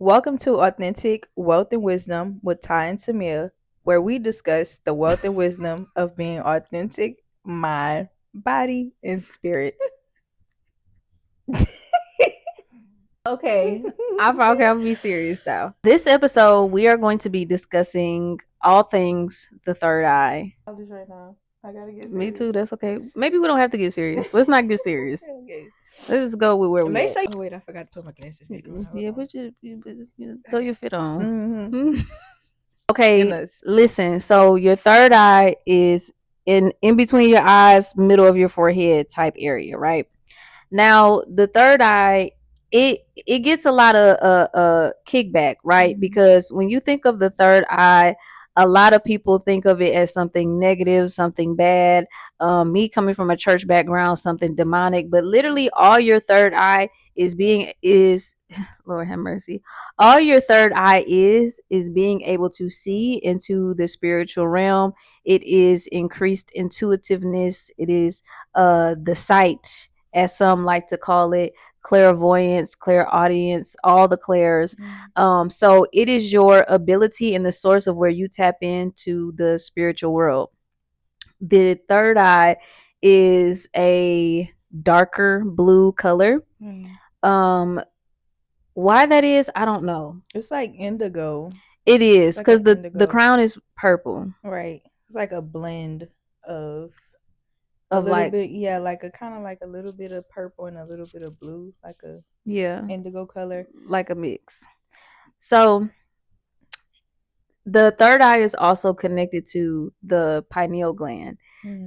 Welcome to Authentic Wealth and Wisdom with Ty and Tamia, where we discuss the wealth and wisdom of being authentic, mind, body, and spirit. Okay, I'm gonna be serious though. This episode, we are going to be discussing all things the third eye. I'll just right now. I gotta get Me too. That's okay. Maybe we don't have to get serious. Let's not get serious. Okay. Let's just go with where we Make at. sure. Oh wait, I forgot to put my glasses back on. Yeah, Hold throw your fit on. on. Okay, Goodness. listen. So your third eye is in between your eyes, middle of your forehead type area, right? Now the third eye, it gets a lot of kickback, right? Because when you think of the third eye, a lot of people think of it as something negative, something bad. Me coming from a church background, something demonic. But literally, all your third eye is Lord have mercy. All your third eye is being able to see into the spiritual realm. It is increased intuitiveness. It is the sight, as some like to call it, clairvoyance, clairaudience, all the clairs. So it is your ability and the source of where you tap into the spiritual world. The third eye is a darker blue color. Um, why that is, I don't know. It's like indigo. It is like because an the indigo. crown is purple Right. It's like a blend of of little like bit, yeah, like a kind of like a little bit of purple and a little bit of blue, like a yeah, indigo color. like a mix. So the third eye is also connected to the pineal gland.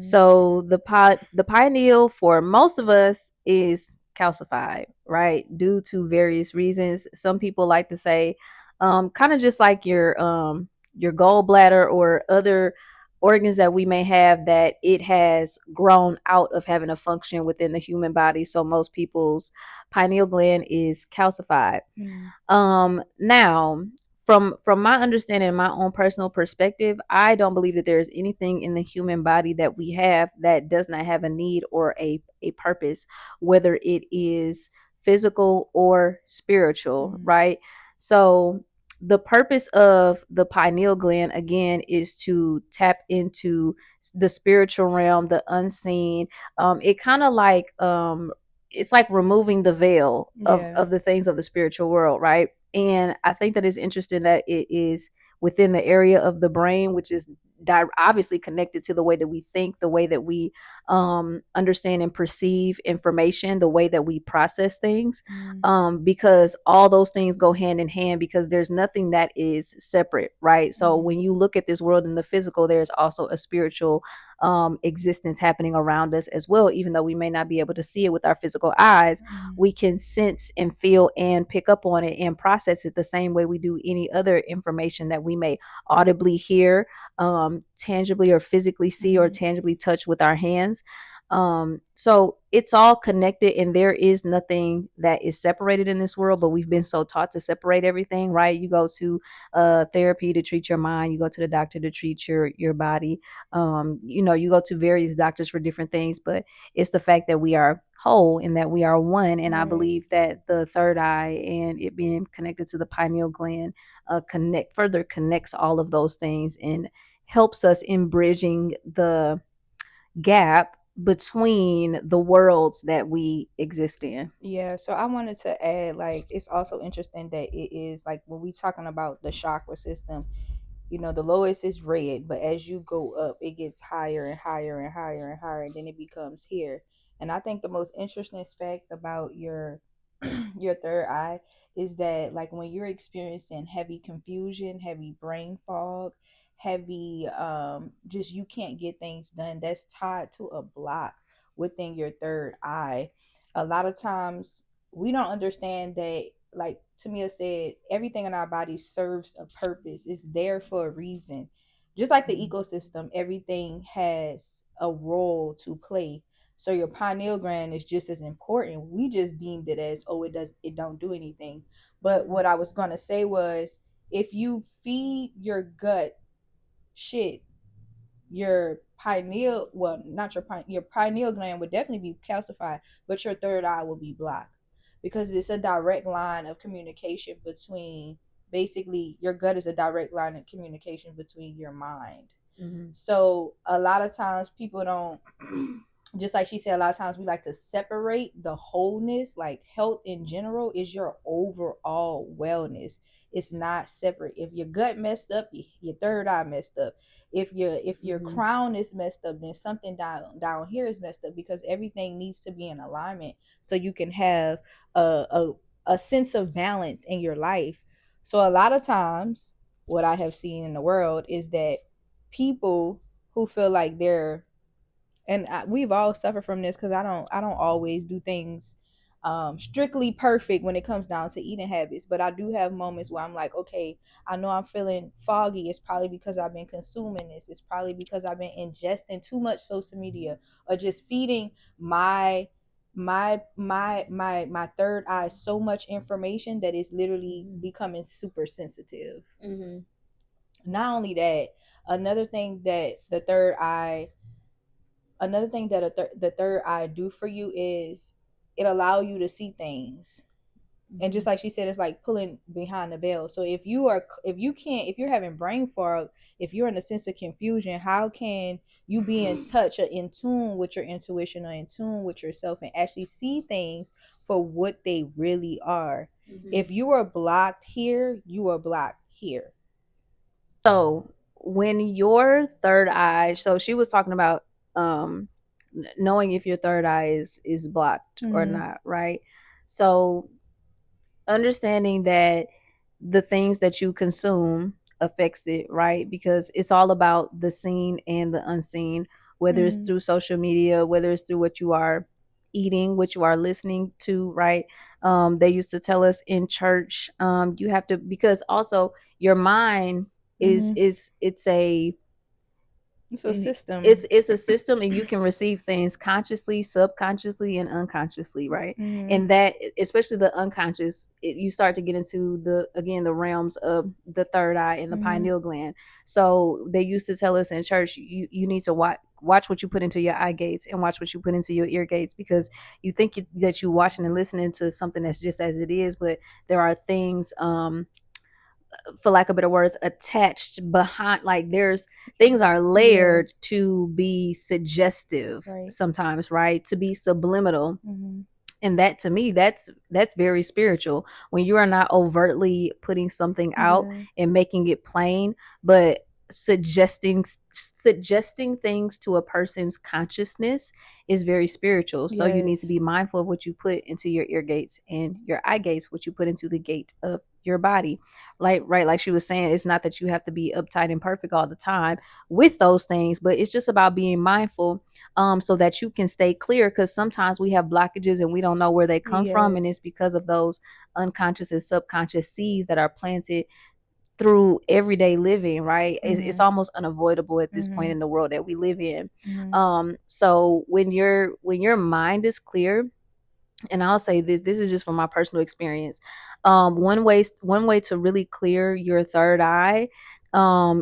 So the pineal for most of us is calcified, right? Due to various reasons. Some people like to say, kind of just like your gallbladder or other organs that we may have, that it has grown out of having a function within the human body. So most people's pineal gland is calcified. Now, from my understanding and my own personal perspective, I don't believe that there is anything in the human body that we have that does not have a need or a purpose, whether it is physical or spiritual, right? So the purpose of the pineal gland again is to tap into the spiritual realm, the unseen. It kind of like it's like removing the veil of the things of the spiritual world, right? And I think that it's interesting that it is within the area of the brain, which is obviously connected to the way that we think, the way that we understand and perceive information, the way that we process things, because all those things go hand in hand, because there's nothing that is separate, right? So when you look at this world in the physical, there's also a spiritual existence happening around us as well. Even though we may not be able to see it with our physical eyes, we can sense and feel and pick up on it and process it the same way we do any other information that we may audibly hear, tangibly or physically see or tangibly touch with our hands. So it's all connected, and there is nothing that is separated in this world, but we've been so taught to separate everything, right? You go to therapy to treat your mind, you go to the doctor to treat your body. You go to various doctors for different things, but it's the fact that we are whole and that we are one. And I believe that the third eye and it being connected to the pineal gland further connects all of those things and helps us in bridging the gap between the worlds that we exist in. Yeah, so I wanted to add, like, it's also interesting that it is like when we talking about the chakra system, the lowest is red, but as you go up, it gets higher and higher and higher and higher, and then it becomes here. And I think the most interesting fact about your your third eye is that, like, when you're experiencing heavy confusion, heavy brain fog, heavy just you can't get things done, that's tied to a block within your third eye. A lot of times we don't understand that, like Tamia said, everything in our body serves a purpose. It's there for a reason. Just like the ecosystem, everything has a role to play. So your pineal gland is just as important. We just deemed it as, oh, it don't do anything. But what I was gonna say was, if you feed your gut shit, your pineal, well, not your pineal gland would definitely be calcified, but your third eye will be blocked. because it's a direct line of communication between, basically your gut is a direct line of communication between your mind. Mhm. So a lot of times people don't, just like she said, a lot of times we like to separate the wholeness, like health in general is your overall wellness. It's not separate. If your gut messed up, your third eye messed up. If your Mhm. crown is messed up, then something down here is messed up, because everything needs to be in alignment so you can have a sense of balance in your life. So a lot of times what I have seen in the world is that people who feel like they're, and we've all suffered from this, because I don't always do things strictly perfect when it comes down to eating habits, but I do have moments where I'm like, okay, I know I'm feeling foggy. It's probably because I've been consuming this. It's probably because I've been ingesting too much social media, or just feeding my my third eye so much information that it's literally Mhm. becoming super sensitive. Mhm. Not only that, another thing that the third eye another thing that the third eye do for you is it allow you to see things. And just Mhm. like she said, it's like pulling behind the veil. So if you're having brain fog, if you're in a sense of confusion, how can you be in touch or in tune with your intuition, or in tune with yourself, and actually see things for what they really are? Mhm. If you are blocked here, you are blocked here. So when your third eye, so she was talking about um knowing if your third eye is blocked or Mm-hmm. not, right? So understanding that the things that you consume affects it, right? Because it's all about the seen and the unseen, whether it's Mm-hmm. through social media, whether it's through what you are eating, what you are listening to, right? They used to tell us in church, you have to, because also your mind Mm-hmm. is it's a It's a it's system. it's a system, and you can receive things consciously, subconsciously, and unconsciously, right? Mm-hmm. And that, especially the unconscious, you start to get into the, again, the realms of the third eye and the Mm-hmm. pineal gland. So they used to tell us in church, you need to watch what you put into your eye gates and watch what you put into your ear gates, because you think that you're watching and listening to something that's just as it is, but there are things, for lack of better words, attached behind, like there's things are Yeah. layered to be suggestive Right. sometimes, right? To be subliminal. Mm-hmm. And that, to me, that's very spiritual, when you are not overtly putting something out Yeah. and making it plain, but suggesting things to a person's consciousness is very spiritual. So you need to Yes. be mindful of what you put into your ear gates and your eye gates, what you put into the gate of your body. Like, right, like she was saying, it's not that you have to be uptight and perfect all the time with those things, but it's just about being mindful, so that you can stay clear, because sometimes we have blockages and we don't know where they come from, and Yes. it's because of those unconscious and subconscious seeds that are planted through everyday living, right? It's Mm-hmm. almost unavoidable at this point Mm-hmm. in the world that we live in. Mm-hmm. So when your mind is clear, and I'll say this is just from my personal experience. One way to really clear your third eye,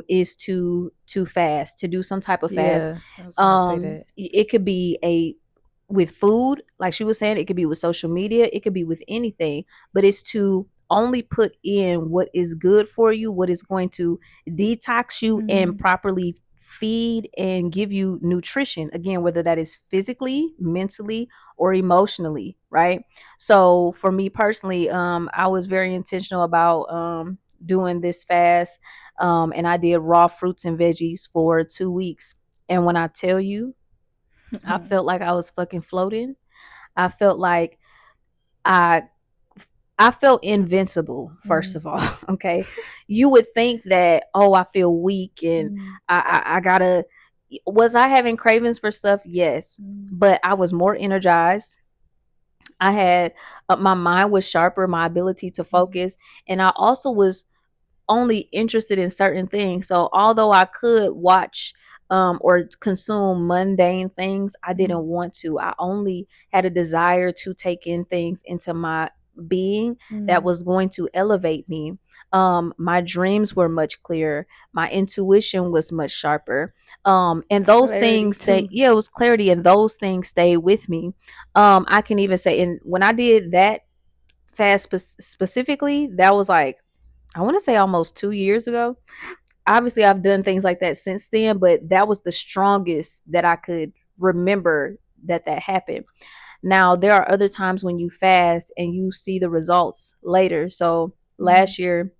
is to fast, to do some type of fast. Yeah. I was gonna say that. It could be a with food, like she was saying, it could be with social media, it could be with anything, but it's to only put in what is good for you, what is going to detox you and Mm-hmm. properly feed and give you nutrition, again, whether that is physically, mentally, or emotionally, right? So for me personally, I was very intentional about doing this fast, and I did raw fruits and veggies for 2 weeks. And when I tell you, I felt like I was fucking floating. I felt like I I felt invincible, first Mm-hmm. of all. Okay. You would think that, oh, I feel weak and I gotta, was I having cravings for stuff? Yes. Mm-hmm. But I was more energized. I had, my mind was sharper, my ability to focus. And I also was only interested in certain things. So although I could watch, or consume mundane things, I didn't want to. I only had a desire to take in things into my being that Mm-hmm. was going to elevate me. My dreams were much clearer. My intuition was much sharper. And those Clarity things stay. too. Yeah, it was clarity, and those things stay with me. I can even say, and when I did that, fast specifically, that was like, I want to say almost 2 years ago. Obviously, I've done things like that since then, but that was the strongest that I could remember that happened. Now, there are other times when you fast and you see the results later. So Mhm. last year,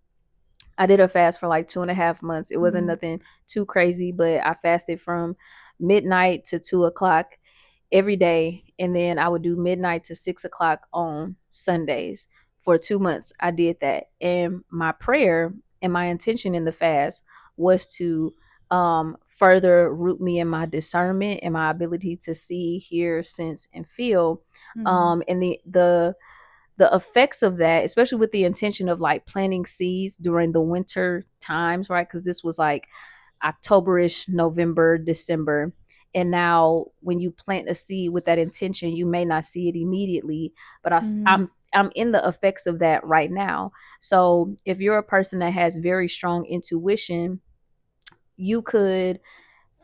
I did a fast for like 2.5 months. It wasn't Mhm. nothing too crazy, but I fasted from midnight to 2 o'clock every day, and then I would do midnight to 6 o'clock on Sundays for 2 months. I did that, and my prayer and my intention in the fast was to further root me in my discernment and my ability to see, hear, sense, and feel. Mhm. And the effects of that, especially with the intention of like planting seeds during the winter times, right? Because this was like Octoberish, November, December. And now when you plant a seed with that intention, you may not see it immediately, but Mhm. I'm in the effects of that right now. So if you're a person that has very strong intuition, you could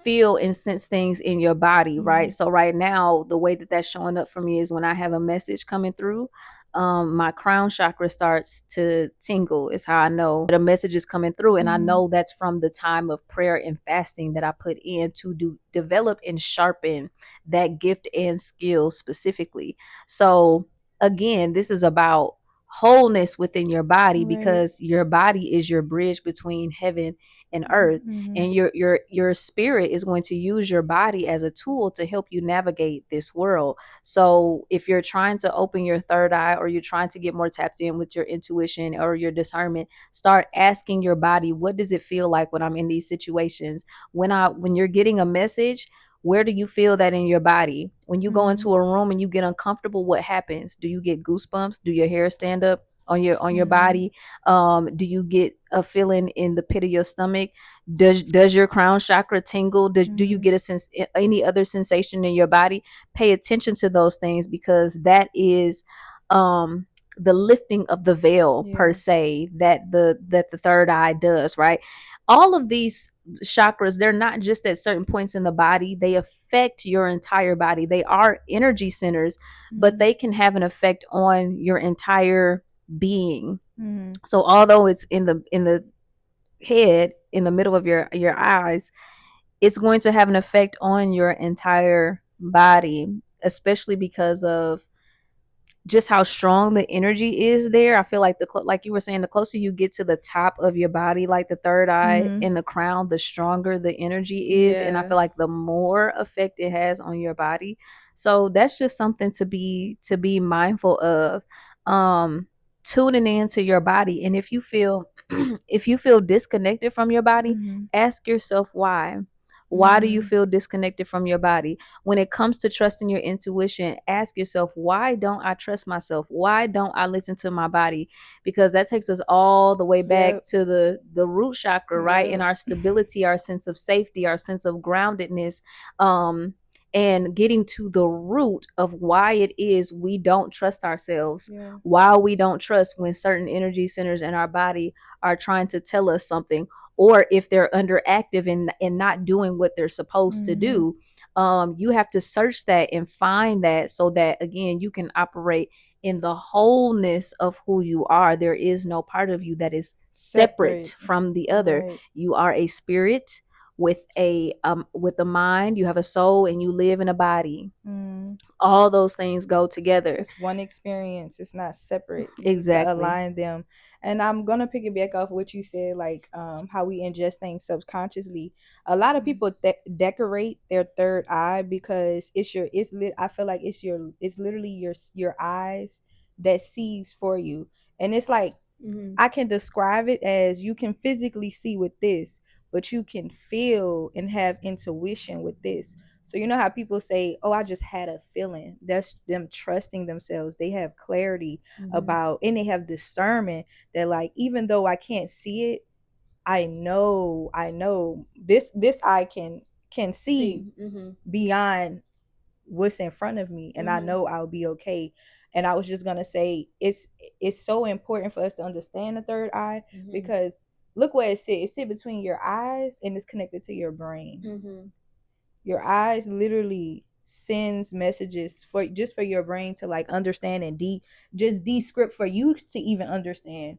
feel and sense things in your body, right? Mhm. So right now, the way that that's showing up for me is when I have a message coming through, my crown chakra starts to tingle. Is how I know that a message is coming through, and I Mhm. know that's from the time of prayer and fasting that I put in to develop and sharpen that gift and skill specifically. So again, this is about wholeness within your body, Right. because your body is your bridge between heaven and earth, Mhm. and your spirit is going to use your body as a tool to help you navigate this world. So if you're trying to open your third eye, or you're trying to get more tapped in with your intuition or your discernment, start asking your body, what does it feel like when I'm in these situations? When you're getting a message, where do you feel that in your body? When you go Mhm. into a room and you get uncomfortable, what happens? Do you get goosebumps? Do your hair stand up on your Mhm. body? Do you get a feeling in the pit of your stomach? Does your crown chakra tingle? Do you Mhm. get a sense, any other sensation in your body? Pay attention to those things, because that is um the lifting of the veil per Yeah. se, that the third eye does, right? All of these chakras, they're not just at certain points in the body, they affect your entire body. They are energy centers, but Mhm. they can have an effect on your entire being. Mhm. So although it's in the head, in the middle of your eyes, it's going to have an effect on your entire body, especially because of just how strong the energy is there. I feel like like you were saying, the closer you get to the top of your body, like the third eye Mhm. and the crown, the stronger the energy is, and I Yeah. feel like the more effect it has on your body. So that's just something to be mindful of. Um, tuning into your body, and if you feel if you feel disconnected from your body, Mhm. ask yourself why. Why do you Mhm. feel disconnected from your body? When it comes to trusting your intuition, ask yourself, why don't I trust myself? Why don't I listen to my body? Because that takes us all the way back Yep. to the root chakra, right? And Yep. our stability, our sense of safety, our sense of groundedness, um, and getting to the root of why it is we don't trust ourselves, Yeah. why we don't trust when certain energy centers in our body are trying to tell us something, or if they're underactive and not doing what they're supposed to Mhm. do. You have to search that and find that, so that again you can operate in the wholeness of who you are. There is no part of you that is separate Separate. from the other. Right. You are a spirit with a mind, you have a soul, and you live in a body. Mm. All those things go together. It's one experience. It's not separate. You need to Exactly. align them. And I'm gonna piggyback off what you said, like how we ingest things subconsciously. A lot of people decorate their third eye because I feel like it's literally your eyes that sees for you. And it's like Mm-hmm. I can describe it as you can physically see with this, but you can feel and have intuition with this. So you know how people say, "Oh, I just had a feeling." That's them trusting themselves. They have clarity Mm-hmm. about, and they have discernment that, like, even though I can't see it, I know this eye can see See. Mm-hmm. beyond what's in front of me, and I Mm-hmm. know I'll be okay. And I was just gonna say it's so important for us to understand the third eye, Mm-hmm. because look where it sit between your eyes and it's connected to your brain. Mm-hmm. Your eyes literally sends messages for just for your brain to like understand and just descript for you to even understand.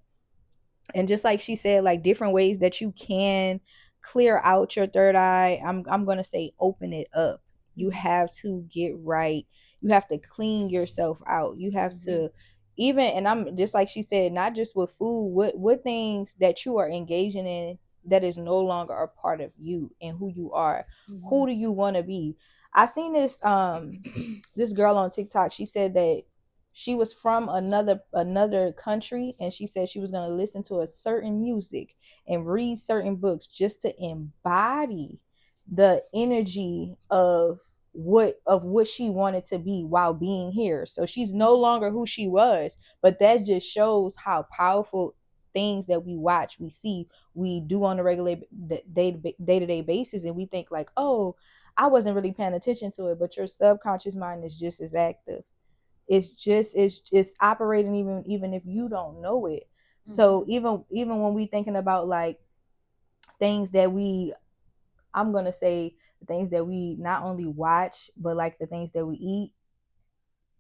And just like she said, like different ways that you can clear out your third eye. I'm gonna say open it up. You have to get right. You have to clean yourself out. You have to even, and I'm just like she said, not just with food, what things that you are engaging in that is no longer a part of you and who you are. Who do you want to be? I seen this girl on TikTok. She said that she was from another country, and she said she was going to listen to a certain music and read certain books just to embody the energy of what she wanted to be while being here. So she's no longer who she was, but that just shows how powerful things that we watch, we see, we do on a regular day-to-day basis, and we think like, oh, I wasn't really paying attention to it, but your subconscious mind is just as active. It's operating even if you don't know it. So even when we thinking about like things that we, I'm gonna say the things that we not only watch but like the things that we eat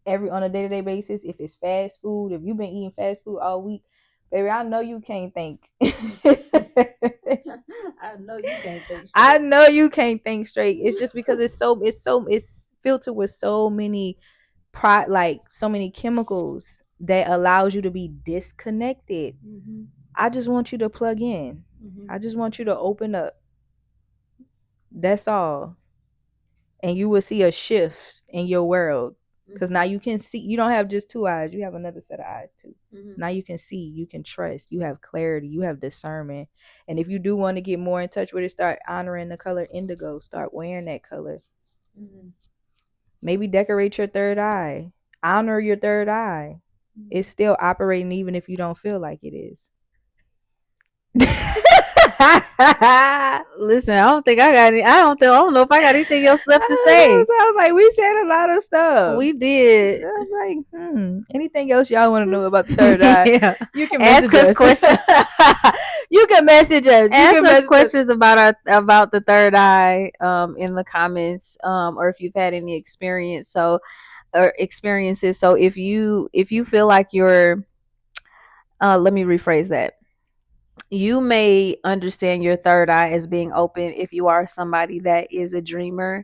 every on a day-to-day basis. If it's fast food, if you've been eating fast food all week, baby, I know you can't think. I know you can't think I straight. know you can't think straight. It's just because it's filtered with so many like so many chemicals that allows you to be disconnected. I just want you to plug in. I just want you to open up. That's all. And you will see a shift in your world. Because now you can see, you don't have just two eyes, you have another set of eyes too. Now you can see, you can trust, you have clarity, you have discernment. And if you do want to get more in touch with it, start honoring the color indigo, start wearing that color. Maybe decorate your third eye, honor your third eye. It's still operating even if you don't feel like it is. Listen, I don't think I got any. I don't know if I got anything else left to say. So I was like, we said a lot of stuff. We did. I was like, anything else y'all want to know about the third eye? Yeah. You can Ask message us us. questions. You can message us. You Ask can us message questions about the third eye in the comments, or if you've had any experience. So or experiences. So if you feel like you're let me rephrase that. You may understand your third eye as being open if you are somebody that is a dreamer.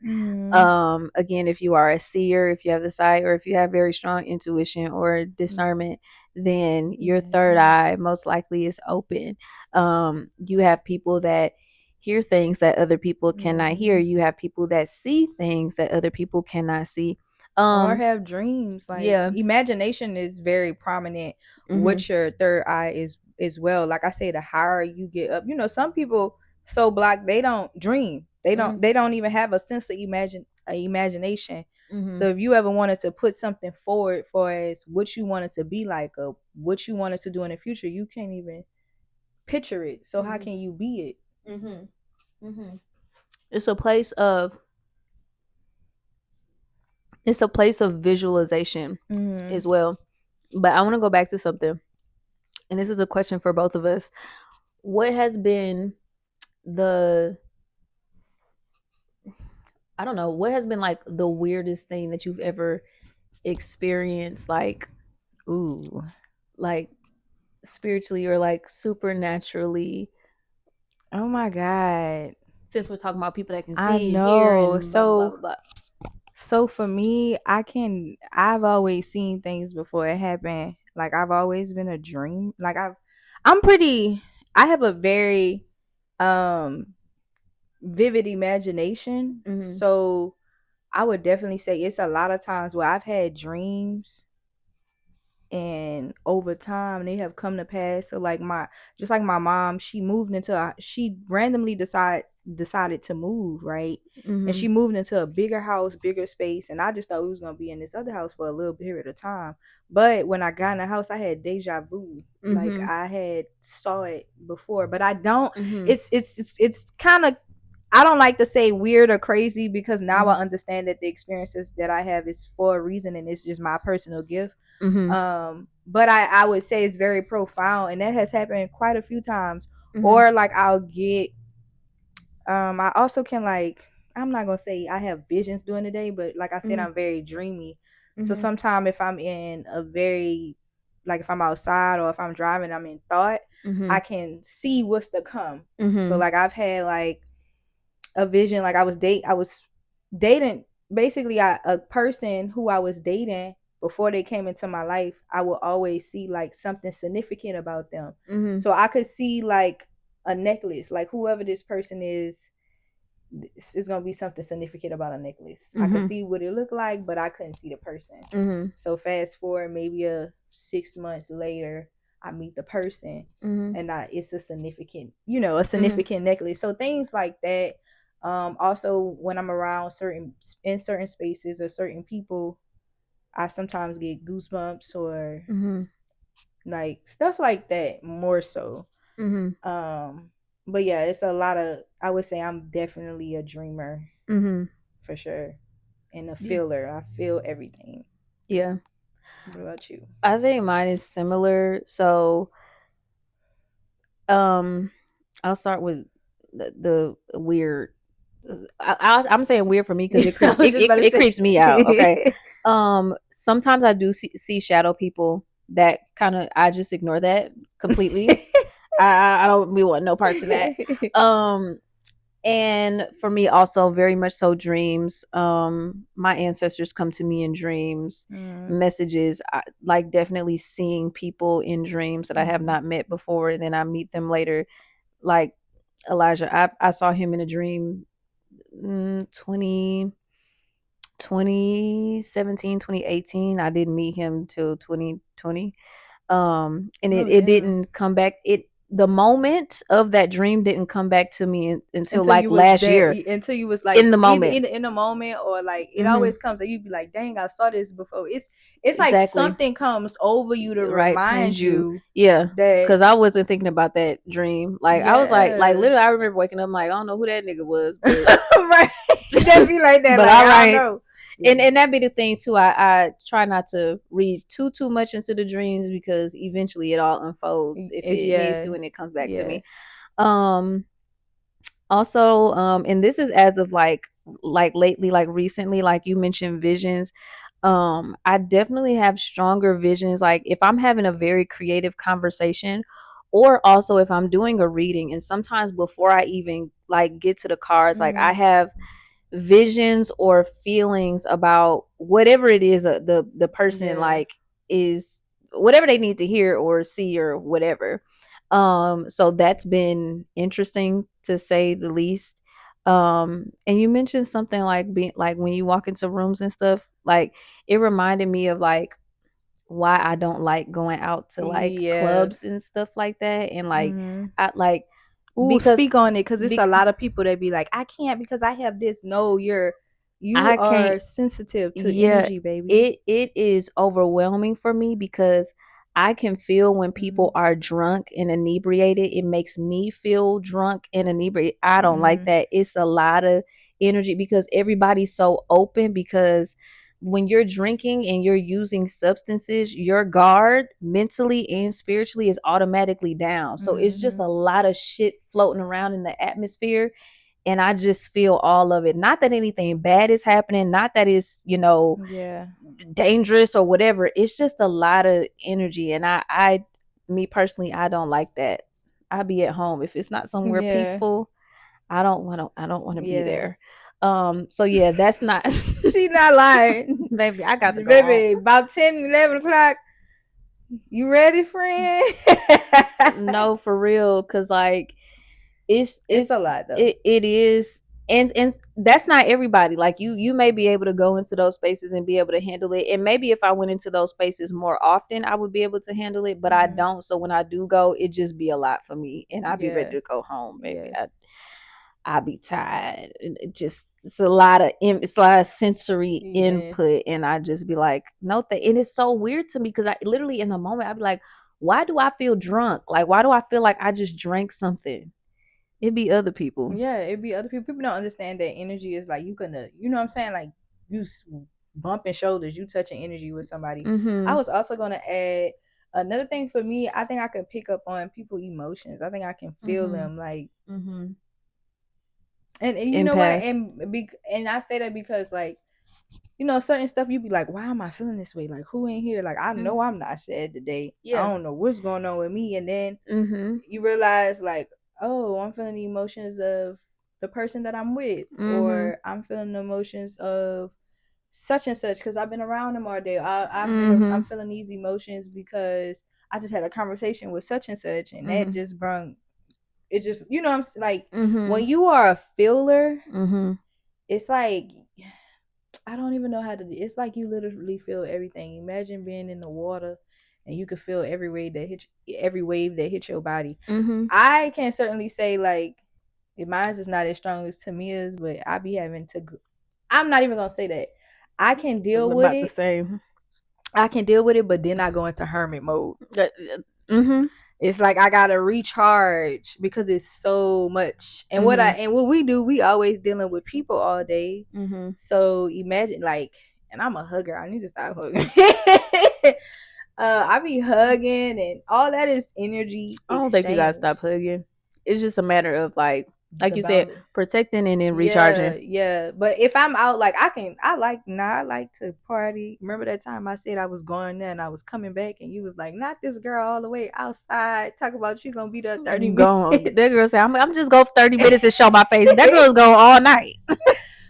Again, if you are a seer, if you have the sight, or if you have very strong intuition or discernment, then your third eye most likely is open. You have people that hear things that other people cannot hear. You have people that see things that other people cannot see. or um have dreams. Like yeah. imagination is very prominent Mhm. with your third eye is as well. Like I say, the higher you get up, some people so black they don't dream. They don't Mhm. they don't even have a sense of imagination. So Mhm. if you ever wanted to put something forward for as what you wanted to be like or what you wanted to do in the future, you can't even picture it. So how Mhm. can you be it? Mhm. Mhm. It's a place of it's a place of visualization Mm-hmm. as well. But I want to go back to something, and this is a question for both of us. What has been the I don't know, what has been like the weirdest thing that you've ever experienced, Ooh. like spiritually or like supernaturally, Oh my God. since we're talking about people that can I see and hear know. and blah blah blah So blah blah. So for me, I've always seen things before it happened. Like I've always been a dream. I'm pretty I have a very um vivid imagination. Mhm. So I would definitely say it's a lot of times where I've had dreams and over time they have come to pass. So like my mom, she randomly decided to move, right? And she Mhm. moved into a bigger house, bigger space, and I just thought we was gonna be in this other house for a little period of time. But when I got in the house, I had deja vu. Like Mhm. I had saw it before, but I don't. Mhm. It's kind of, I don't like to say weird or crazy because now I Mhm. understand that the experiences that I have is for a reason and it's just my personal gift. Mhm. But I would say it's very profound, and that has happened quite a few times. Mhm. Or like I'll get I also can like I'm not gonna say I have visions during the day, but like I said, Mhm. I'm very dreamy. So Mhm. sometimes if I'm in a very, like if I'm outside or if I'm driving, I'm in thought, I Mhm. can see what's to come. So Mhm. like I've had like a vision, like I was dating basically a person who I was dating before they came into my life. I would always see like something significant about them. Mhm. So I could see like a necklace, like whoever this person is, this is gonna be something significant about a necklace. I could Mhm. see what it looked like, but I couldn't see the person. Mhm. So fast forward maybe a 6 months later, I meet the person, Mhm. and it's a significant, you know, a Mhm. significant necklace. So things like that. Also, when I'm around certain spaces or certain people, I sometimes get goosebumps or Mhm. like stuff like that more so. Mhm. Um, but yeah, it's a lot of. I would say I'm definitely a dreamer Mhm. for sure, and a Yeah. feeler. I feel everything. Yeah. What about you? I think mine is similar. So, um, I'll start with the weird. I'm saying weird for me because it I creeps was just about to it creeps me out. Okay. say. Sometimes I do see shadow people that kind of I just ignore that completely. I don't we want no parts of that. Um, and for me also very much so dreams. My ancestors come to me in dreams, Mm, messages, like definitely seeing people in dreams that I have mhm, not met before, and then I meet them later. Like Elijah, I saw him in a dream, 20 2017, 2018. I didn't meet him till 2020. And oh it damn. didn't come back. It The moment of that dream didn't come back to me until Until like you was last there, year until you was like in the either moment. in a moment, or like it Hmm. always comes and you be like, dang, I saw this before. It's like Exactly. something comes over you to Right. remind Cleanse you. you Yeah. that Cause I wasn't thinking about that dream. Like I was like yeah. literally I remember waking up like I don't know who that nigga was, but Right. That be like that, but like all I don't right. know. And that be the thing too. I try not to read too much into the dreams because eventually it all unfolds if It's it needs yeah, to and it comes back to yeah. me. Um Also, and this is as of like lately, like recently, like you mentioned visions. I definitely have stronger visions like if I'm having a very creative conversation, or also if I'm doing a reading, and sometimes before I even like get to the cards, like I Mm-hmm. have visions or feelings about whatever it is, the person Yeah. like is whatever they need to hear or see or whatever. So that's been interesting to say the least. And you mentioned something like being like when you walk into rooms and stuff, like it reminded me of like why I don't like going out to like Yeah. clubs and stuff like that, and like Mm-hmm. I like Ooh, because speak on it, because it's a bec- lot of people that be like, I can't because I have this. No, you I can't. are sensitive to Yeah, energy, baby. it is overwhelming for me because I can feel when Mm-hmm. people are drunk and inebriated. It makes me feel drunk and inebriated. I don't like Mm-hmm. that. It's a lot of energy because everybody's so open because when you're drinking and you're using substances, your guard mentally and spiritually is automatically down. So it's just Mm-hmm. a lot of shit floating around in the atmosphere, and I just feel all of it. Not that anything bad is happening, not that it's, Yeah. dangerous or whatever. It's just a lot of energy, and me personally, I don't like that. I be at home if it's not somewhere Yeah. peaceful. I don't want to be Yeah. there. So yeah, that's not She not lying. baby, I got to go home. Baby, about 10, 11 o'clock. You ready, friend? No, for real, cuz like It's a lot though. it is, and that's not everybody. Like you may be able to go into those spaces and be able to handle it, and maybe if I went into those spaces more often I would be able to handle it, but I Mm-hmm. don't. So when I do go, it just be a lot for me, and I'd be ready Yeah. to go home, baby. Yeah. I be tired, and it's a lot of it's a lot of sensory Yeah. input, and I just be like no and it's so weird to me because I literally in the moment I'd be like, why do I feel drunk? Like why do I feel like I just drank something? It be other people. Yeah, it'd be other people. People don't understand that energy is like you gonna, you know what I'm saying? Like you bumping shoulders, you touching energy with somebody. I Mhm. was also gonna add another thing for me. I think I can pick up on people emotions. I think I can feel Mhm. them. Like Mhm. And you know what? Empath. And I say that because like, certain stuff you be like, why am I feeling this way? Like, who in here? Like, I know Mm. I'm not sad today. I Yeah. don't know what's going on with me. And then Mhm. you realize like, oh, I'm feeling the emotions of the person that I'm with, Mhm. or I'm feeling the emotions of such and such because I've been around them all day. I'm Mhm. feeling these emotions because I just had a conversation with such and such, and that Mhm. just brung it. Just like when Mhm. you are a feeler, Mhm. it's like I don't even know how to. It's like you literally feel everything. Imagine being in the water, and you can feel every wave that hits your body. Mhm. I can certainly say like, mine is not as strong as Tamia's, but I be having to. I'm not even gonna say that. I can I was deal with about to it. say. I can deal with it, but then I go into hermit mode. Mhm. It's like I gotta recharge because it's so much. And Mhm. what we do, we always dealing with people all day. Mhm. So imagine like, and I'm a hugger. I need to stop hugging. I be hugging, and all that is energy I don't think you gotta exchange. stop hugging. It's just a matter of like The you said, boundary. protecting and then Yeah, recharging. yeah. But if I'm out, like I like to party. Remember that time I said I was going there and I was coming back, and you was like, not this girl all the way outside. Talk about you gonna be there 30 Go. minutes. That girl say, I'm just go for 30 minutes and show my face. That girl's go all night.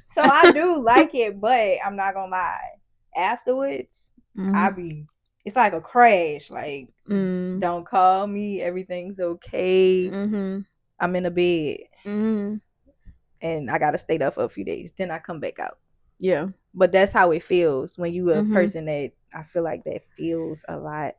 So I do like it, but I'm not gonna lie. Afterwards, I Mhm. be it's like a crash. Like, Mm. don't call me. Everything's okay. Mhm. I'm in a bed Mhm. and I gotta stay there for a few days. Then I come back out. Yeah. But that's how it feels when you a Mhm. person that I feel like that feels a lot.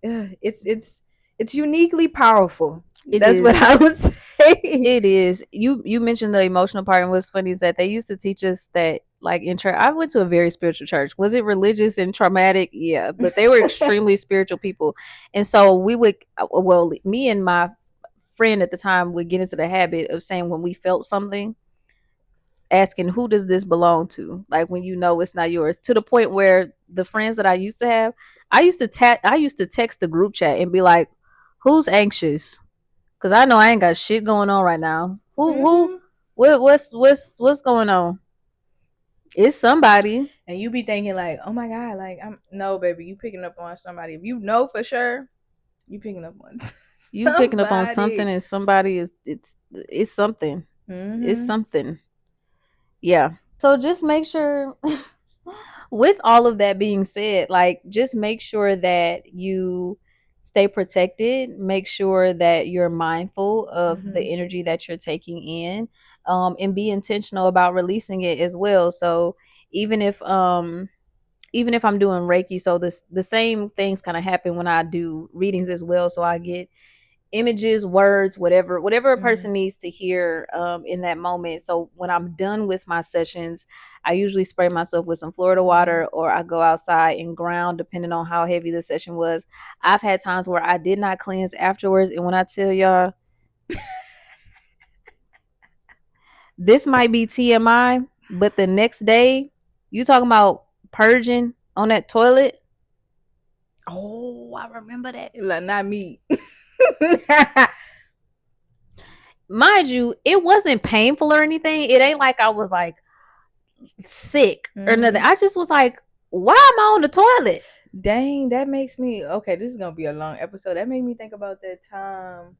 Yeah, it's uniquely powerful. It That's what is. I would say. It is. You mentioned the emotional part, and what's funny is that they used to teach us that like in church. I went to a very spiritual church. Was it religious and traumatic? Yeah, but they were extremely spiritual people, and so we would. Well, me and my friend at the time would get into the habit of saying when we felt something, asking who does this belong to? Like when you know it's not yours. To the point where the friends that I used to have, I used to text the group chat and be like, "Who's anxious?" Cause I know I ain't got shit going on right now. Who, Hmm. what's going on? It's somebody. And you be thinking like, oh my god, like I'm no baby, you picking up on somebody. If you know for sure, you picking up on You picking up on something, somebody. and somebody is it's something. It's Hmm. something. Yeah. So just make sure. With all of that being said, like just make sure that you stay protected. Make sure that you're mindful of the Hmm. energy that you're taking in, and be intentional about releasing it as well. So even if um even if I'm doing Reiki, so the same things kind of happen when I do readings as well. So I get images, words, whatever a Hmm. person needs to hear in that moment. So when I'm done with my sessions, I usually spray myself with some Florida Hmm. water, or I go outside and ground depending on how heavy the session was. I've had times where I did not cleanse afterwards, and when I tell y'all, this might be TMI, but the next day, you talking about purging on that toilet. Oh, I remember that. Like, not me. Mind you, it wasn't painful or anything. It ain't like I was like sick or nothing. Hmm. I just was like, why am I on the toilet? Dang, that makes me okay. This is gonna be a long episode. That made me think about that time,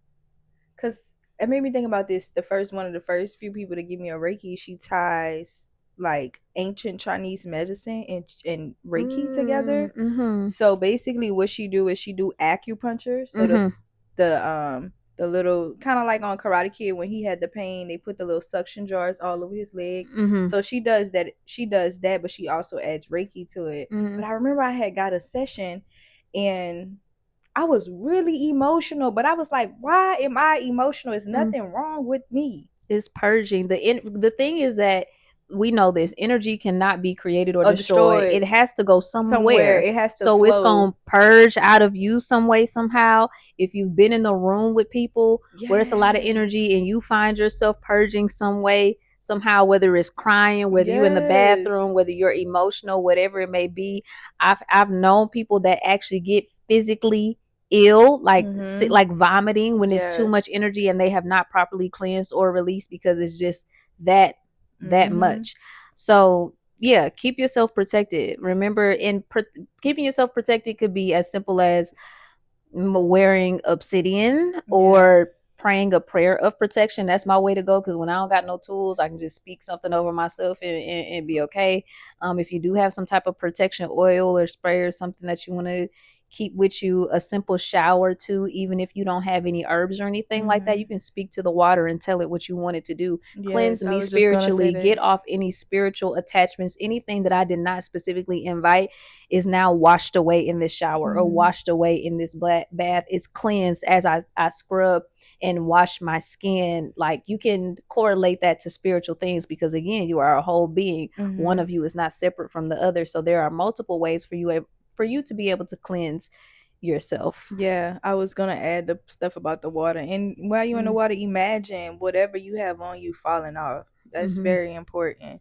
cause it made me think about this. The first one of the first few people to give me a Reiki, she ties like ancient Chinese medicine and Reiki together. Mm-hmm. So basically, what she do is she do acupuncture. So Mm-hmm. the little kind of like on Karate Kid when he had the pain, they put the little suction jars all over his leg. Mm-hmm. So she does that. She does that, but she also adds Reiki to it. Mm-hmm. But I remember I had got a session, and I was really emotional. But I was like, why am I emotional? There's Mm-hmm. nothing wrong with me. Is purging. The thing is that we know this energy cannot be created or Or destroyed. It destroyed has to go somewhere. somewhere. It has to So it's flow. gonna purge out of you some way, somehow. If you've been in the room with people where it's a lot of Yes. energy and you find yourself purging some way, somehow, whether it's crying, whether you're in the Yes. bathroom, whether you're emotional, whatever it may be. I've known people that actually get physically ill, like Mhm. like vomiting when it's too Yeah. much energy and they have not properly cleansed or released because it's just that Mhm. much. So yeah, keep yourself protected. Remember, keeping yourself protected could be as simple as wearing obsidian Yeah. or praying a prayer of protection. That's my way to go, because when I don't got no tools, I can just speak something over myself and be okay. If you do have some type of protection oil or spray or something that you want to keep with you, a simple shower too, even if you don't have any herbs or anything like that, you Mhm. can speak to the water and tell it what you want it to do. Cleanse Yes, I me was just gonna say spiritually, get that. off any spiritual attachments. Anything that I did not specifically invite is now washed away in this shower or Mhm. washed away in this bath. It's cleansed as I scrub and wash my skin. Like, you can correlate that to spiritual things, because again, you are a whole being. One Mhm. of you is not separate from the other. So there are multiple ways for you to be able to cleanse yourself. Yeah, I was gonna add the stuff about the water. And while you're in the Mm-hmm. water, imagine whatever you have on you falling off. That's Mm-hmm. very important.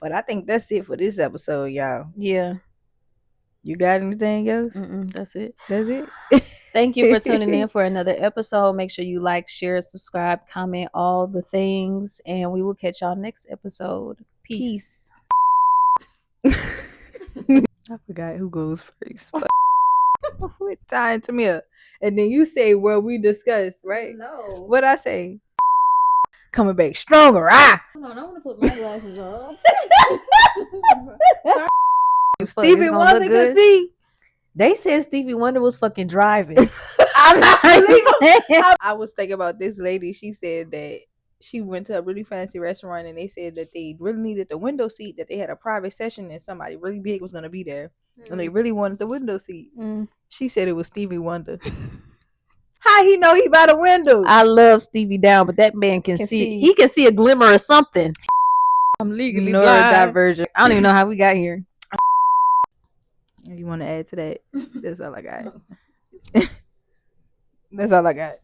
But I think that's it for this episode, y'all. Yeah. You got anything else? Mm-mm, that's it. That's it. Thank you for tuning in for another episode. Make sure you like, share, subscribe, comment, all the things, and we will catch y'all next episode. Peace. Peace. I forgot who goes first. Quit tying to me up. And then you say, well, we discussed, right? No. What I say? Coming back stronger. Ah! Hold on, I want to put my glasses on. If Fuck, it's Stevie gonna look Wonder could good. see. They said Stevie Wonder was fucking driving. I'm not illegal. I was thinking about this lady. She said that she went to a really fancy restaurant and they said that they really needed the window seat, that they had a private session and somebody really big was going to be there. And they really wanted the window seat. Mm. She said it was Stevie Wonder. How he know he by the window? I love Stevie Down, but that man can see. He can see a glimmer of something. I'm legally blind. Neurodivergent. I don't even know how we got here. You want to add to that? That's all I got. That's all I got.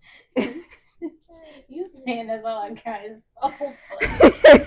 You saying that's all I got is so funny.